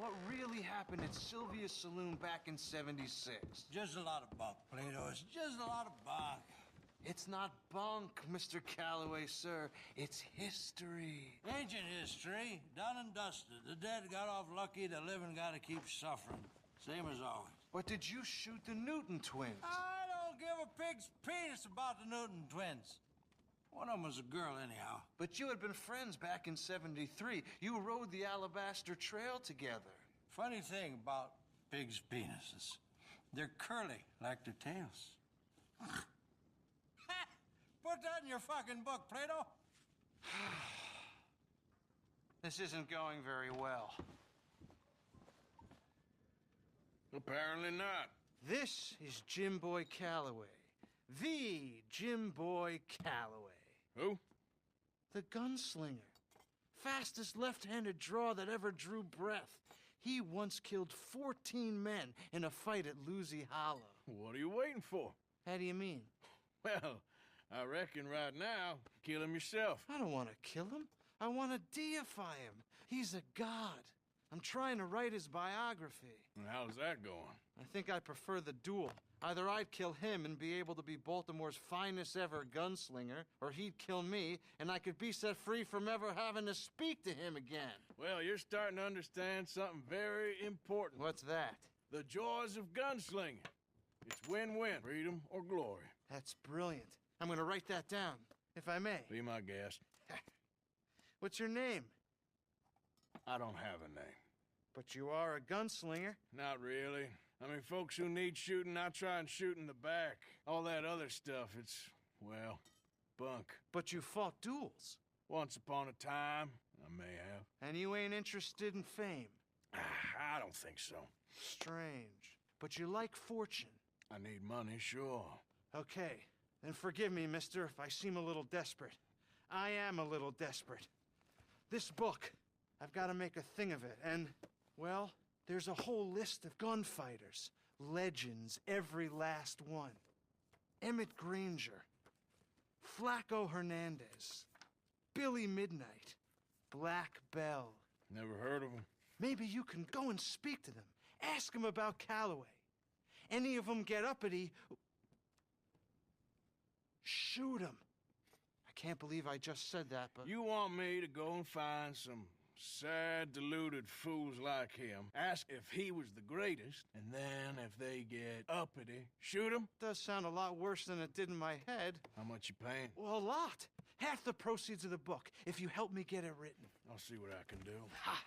What really happened at Sylvia's Saloon back in '76? Just a lot of bunk, Plato. It's just a lot of bunk. It's not bunk, Mr. Calloway, sir. It's history. Ancient history, done and dusted. The dead got off lucky, the living gotta keep suffering. Same as always. But did you shoot the Newton twins? I don't give a pig's penis about the Newton twins. One of them was a girl, anyhow. But you had been friends back in '73. You rode the Alabaster Trail together. Funny thing about pigs' penises. They're curly, like their tails. Put that in your fucking book, Plato. This isn't going very well. Apparently not. This is Jim Boy Calloway. The Jim Boy Calloway. Who? The gunslinger. Fastest left-handed draw that ever drew breath. He once killed 14 men in a fight at Lucy Hollow. What are you waiting for? How do you mean? Well, I reckon right now, kill him yourself. I don't want to kill him. I want to deify him. He's a god. I'm trying to write his biography. And how's that going? I think I prefer the duel. Either I'd kill him and be able to be Baltimore's finest ever gunslinger, or he'd kill me, and I could be set free from ever having to speak to him again. Well, you're starting to understand something very important. What's that? The joys of gunslinging. It's win-win, freedom or glory. That's brilliant. I'm going to write that down, if I may. Be my guest. What's your name? I don't have a name. But you are a gunslinger. Not really. I mean, folks who need shooting, I try and shoot in the back. All that other stuff, it's, well, bunk. But you fought duels. Once upon a time, I may have. And you ain't interested in fame. I don't think so. Strange. But you like fortune. I need money, sure. Okay. Then forgive me, mister, if I seem a little desperate. I am a little desperate. This book, I've got to make a thing of it, and, well, there's a whole list of gunfighters. Legends, every last one. Emmett Granger. Flaco Hernandez. Billy Midnight. Black Bell. Never heard of them. Maybe you can go and speak to them. Ask them about Calloway. Any of them get uppity, shoot them. I can't believe I just said that, but... You want me to go and find some sad, deluded fools like him, ask if he was the greatest, and then if they get uppity, shoot him? Does sound a lot worse than it did in my head. How much you paying? Well, a lot. Half the proceeds of the book, if you help me get it written. I'll see what I can do. Ha!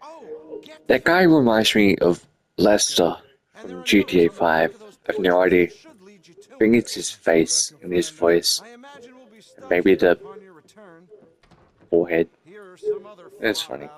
Oh, get That guy reminds me of Lester from GTA 5. I've no idea. I think it's his face and his voice. And maybe the forehead. It's funny.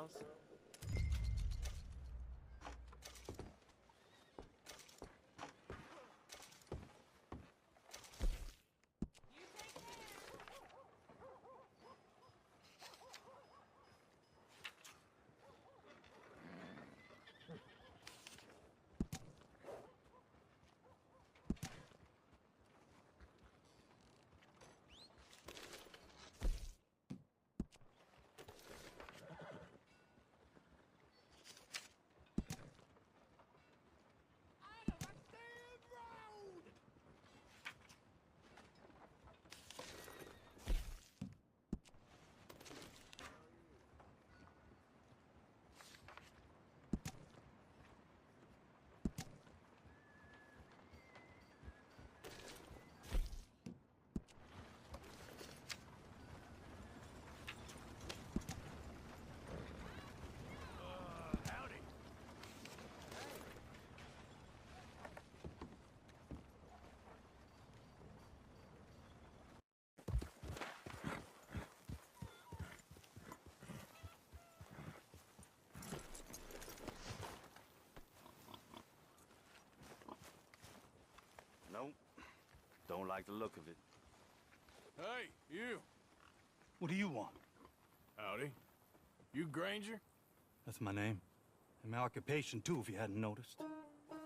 Nope. Don't like the look of it. Hey, you. What do you want? Howdy. You Granger? That's my name. And my occupation, too, if you hadn't noticed.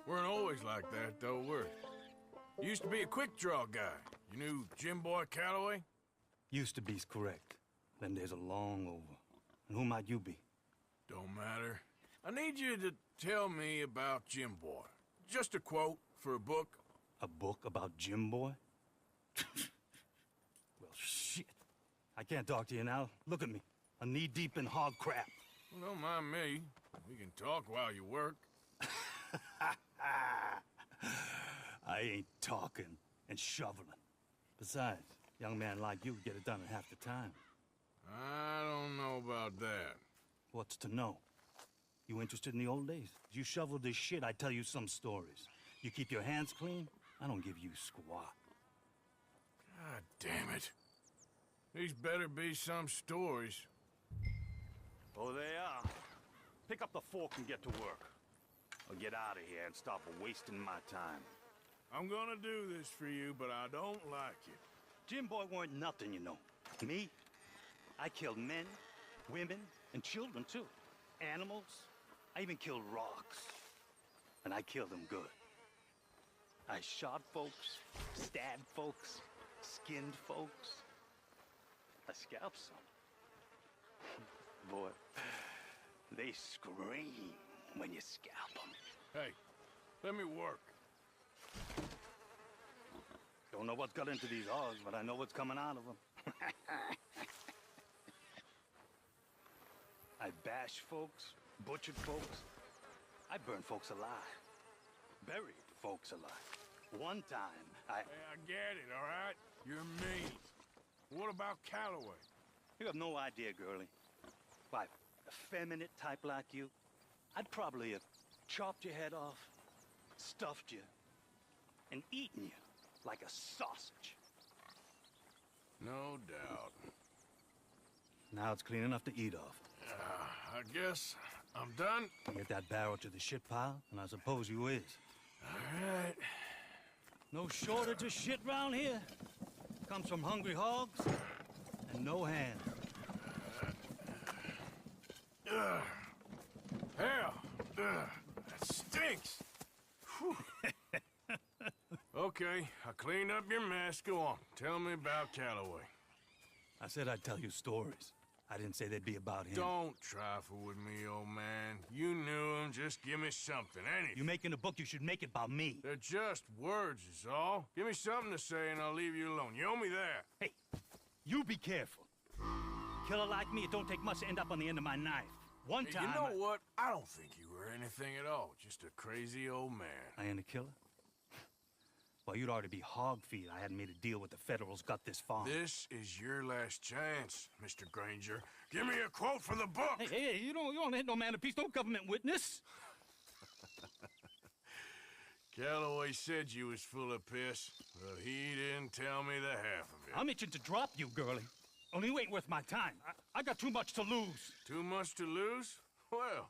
Weren't always like that, though, were you? Used to be a quick-draw guy. You knew Jim Boy Calloway? Used to be's correct. Them days are long over. And who might you be? Don't matter. I need you to tell me about Jim Boy. Just a quote for a book. A book about Jim Boy? Well, shit. I can't talk to you now. Look at me. I'm knee-deep in hog crap. Well, don't mind me. We can talk while you work. I ain't talking and shoveling. Besides, young man like you get it done in half the time. I don't know about that. What's to know? You interested in the old days? You shoveled this shit, I tell you some stories. You keep your hands clean, I don't give you squat. God damn it. These better be some stories. Oh, they are. Pick up the fork and get to work. Or get out of here and stop wasting my time. I'm gonna do this for you, but I don't like it. Jim Boy weren't nothing, you know. Me? I killed men, women, and children, too. Animals. I even killed rocks. And I killed them good. I shot folks, stabbed folks, skinned folks. I scalped some. Boy, they scream when you scalp them. Hey, let me work. Don't know what's got into these hogs, but I know what's coming out of them. I bashed folks, butchered folks. I burned folks alive. Buried folks alive. One time, Hey, I get it, all right? You're mean. What about Calloway? You have no idea, girlie. Why, a feminine type like you, I'd probably have chopped your head off, stuffed you, and eaten you like a sausage. No doubt. Now it's clean enough to eat off. I guess I'm done. Get that barrel to the shit pile, and I suppose you is. All right. No shortage of shit round here. Comes from hungry hogs and no hands. Hell, that stinks. Whew. Okay, I cleaned up your mess. Go on, tell me about Calloway. I said I'd tell you stories. I didn't say they'd be about him. Don't trifle with me, old man. You knew him. Just give me something, anything. You making a book, you should make it about me. They're just words, is all. Give me something to say and I'll leave you alone. You owe me that. Hey, you be careful. Killer like me, it don't take much to end up on the end of my knife. One time... You know what? I don't think you were anything at all. Just a crazy old man. I ain't a killer? Well, you'd already be hog feed. I hadn't made a deal with the Federals, got this far. This is your last chance, Mr. Granger. Give me a quote for the book. Hey, you don't hit no man of peace, no government witness. Calloway said you was full of piss, but he didn't tell me the half of it. I'm itching to drop you, girlie. Only you ain't worth my time. I got too much to lose. Too much to lose? Well,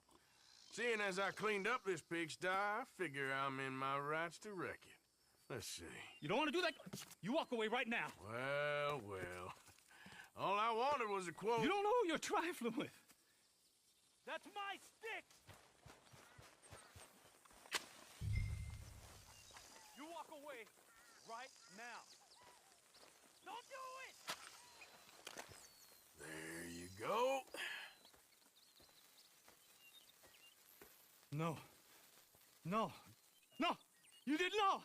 seeing as I cleaned up this pigsty, I figure I'm in my rights to wreck it. Let's see. You don't want to do that? You walk away right now. Well, well. All I wanted was a quote. You don't know who you're trifling with. That's my stick! You walk away right now. Don't do it! There you go. No. No. No! You didn't know!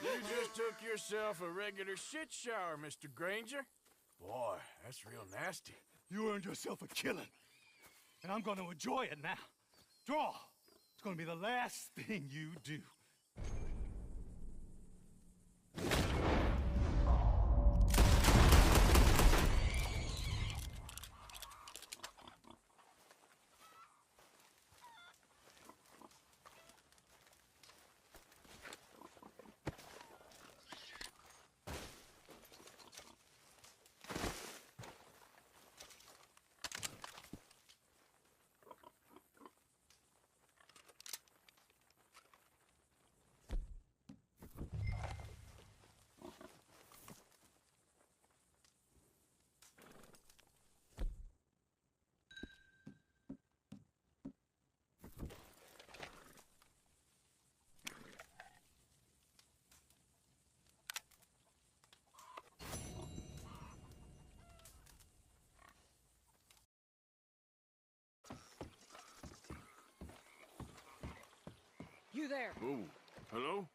You just took yourself a regular shit shower, Mr. Granger. Boy, that's real nasty. You earned yourself a killing. And I'm gonna enjoy it now. Draw! It's gonna be the last thing you do. You there. Ooh, hello?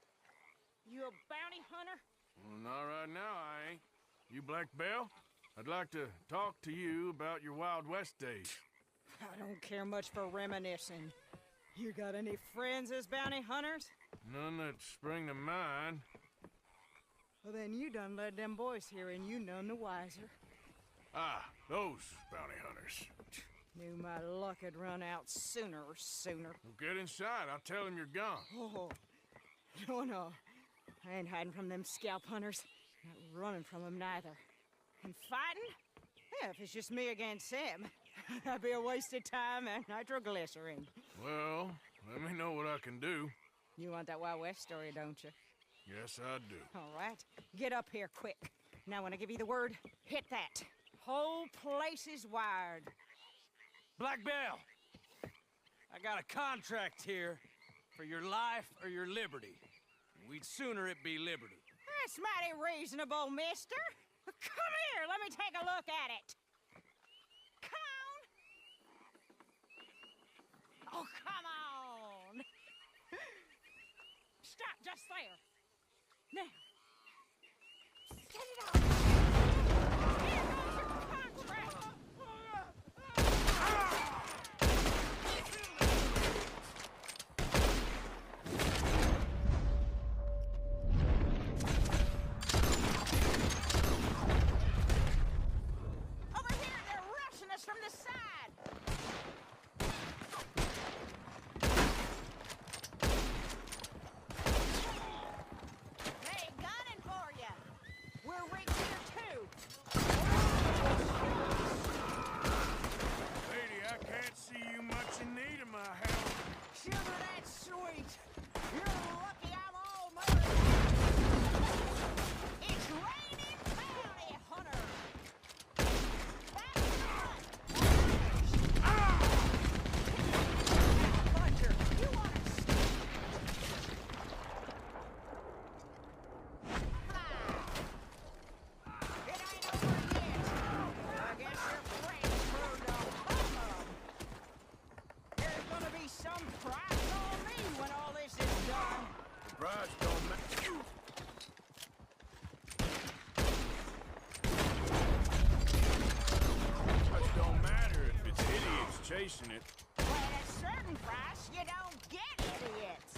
You a bounty hunter? Well, not right now, I ain't. You Black Belle? I'd like to talk to you about your Wild West days. I don't care much for reminiscing. You got any friends as bounty hunters? None that spring to mind. Well, then you done led them boys here and you none the wiser. Ah, those bounty hunters. Knew my luck had run out sooner or sooner. Well, get inside. I'll tell them you're gone. Oh, no. I ain't hiding from them scalp hunters. Not running from them neither. And fighting? Yeah, if it's just me against them, that'd be a waste of time and nitroglycerin. Well, let me know what I can do. You want that Wild West story, don't you? Yes, I do. All right. Get up here quick. Now, when I give you the word, hit that. Whole place is wired. Black Belle, I got a contract here for your life or your liberty. We'd sooner it be liberty. That's mighty reasonable, mister. Come here, let me take a look at it. Come on. Oh, come on. Stop just there. Now. Set it off. Here goes your contract. Over here, they're rushing us from the side. Hey, gunning for you. We're right here too. Lady, I can't see you much in need of my help. Sugar, that's sweet. You're lucky I'm almost. It's raining bounty hunter. Back up. Buncher, you want to It ain't over yet. I guess your friends proved a humbug. There's gonna be some price on me when all this is done. The price don't matter. Price don't matter if it's idiots chasing it. But at a certain price, you don't get idiots.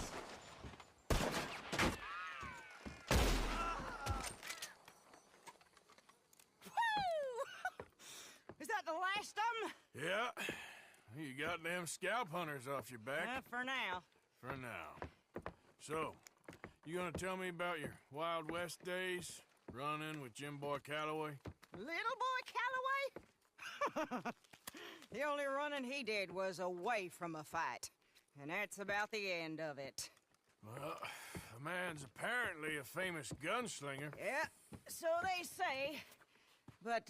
Woo! Is that the last of them? Yeah. You got them scalp hunters off your back. For now. For now. So, you gonna tell me about your Wild West days? Running with Jim Boy Calloway? Little boy Calloway? The only running he did was away from a fight. And that's about the end of it. Well, the man's apparently a famous gunslinger. Yeah, so they say. But,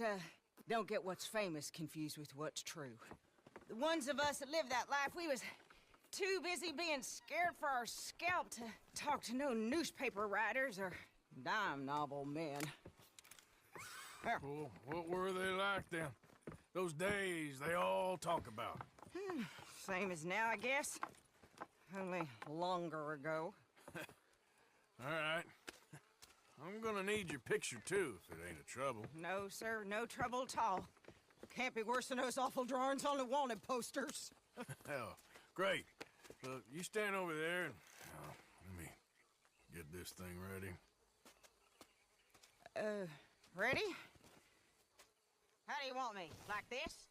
don't get what's famous confused with what's true. The ones of us that lived that life, we was too busy being scared for our scalp to talk to no newspaper writers or dime novel men. Well, what were they like then? Those days they all talk about. Same as now, I guess. Only longer ago. All right. I'm gonna need your picture, too, if it ain't a trouble. No, sir, no trouble at all. Can't be worse than those awful drawings on the wanted posters. Hell, great. Look, you stand over there and... let me get this thing ready. Ready? How do you want me? Like this?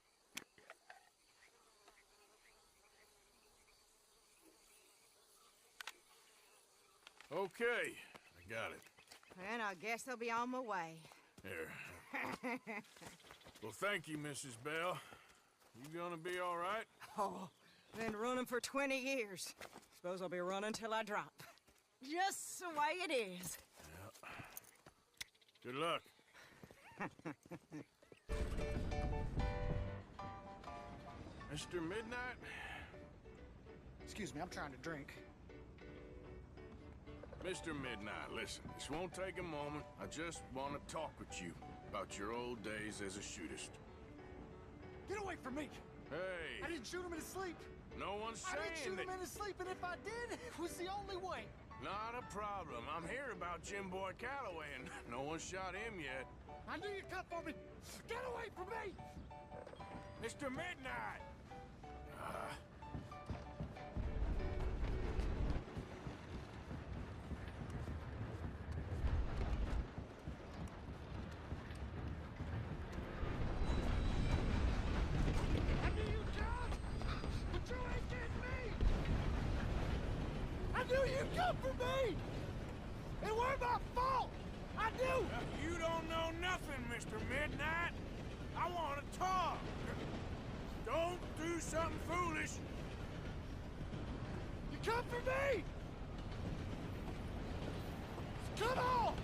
Okay, I got it. And I guess I'll be on my way. Here. Well, thank you, Mrs. Bell. You gonna be all right? Oh, been running for 20 years. Suppose I'll be running till I drop. Just the way it is. Yeah. Good luck. Mr. Midnight? Excuse me, I'm trying to drink. Mr. Midnight, listen, this won't take a moment. I just want to talk with you about your old days as a shootist. Get away from me! Hey! I didn't shoot him in his sleep! No one's I didn't saying shoot that... him in his sleep, and if I did, it was the only way. Not a problem. I'm here about Jim Boy Calloway, and no one shot him yet. I knew you'd come for me. Get away from me! Mr. Midnight! I knew you'd come, but you ain't getting me! I knew you'd come for me! It weren't my fault! I knew! You don't know nothing, Mr. Midnight. I want to talk. Don't do something foolish. You come for me! Come on!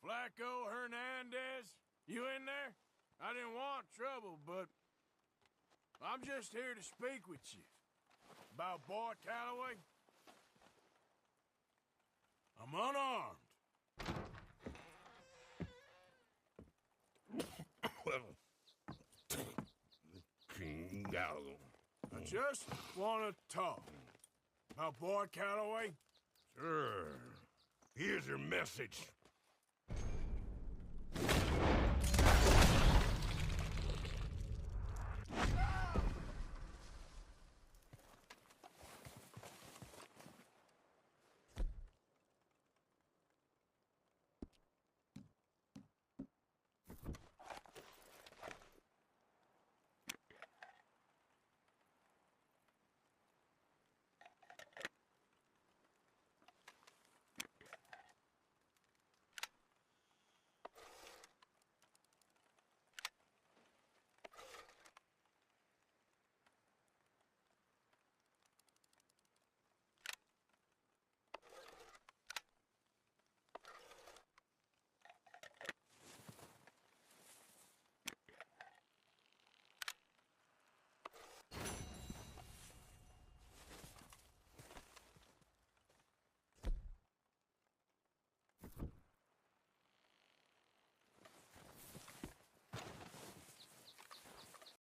Flacco Hernandez, you in there? I didn't want trouble, but I'm just here to speak with you. About Boy Calloway? I'm unarmed. I just want to talk. About Boy Calloway? Sure. Here's your message.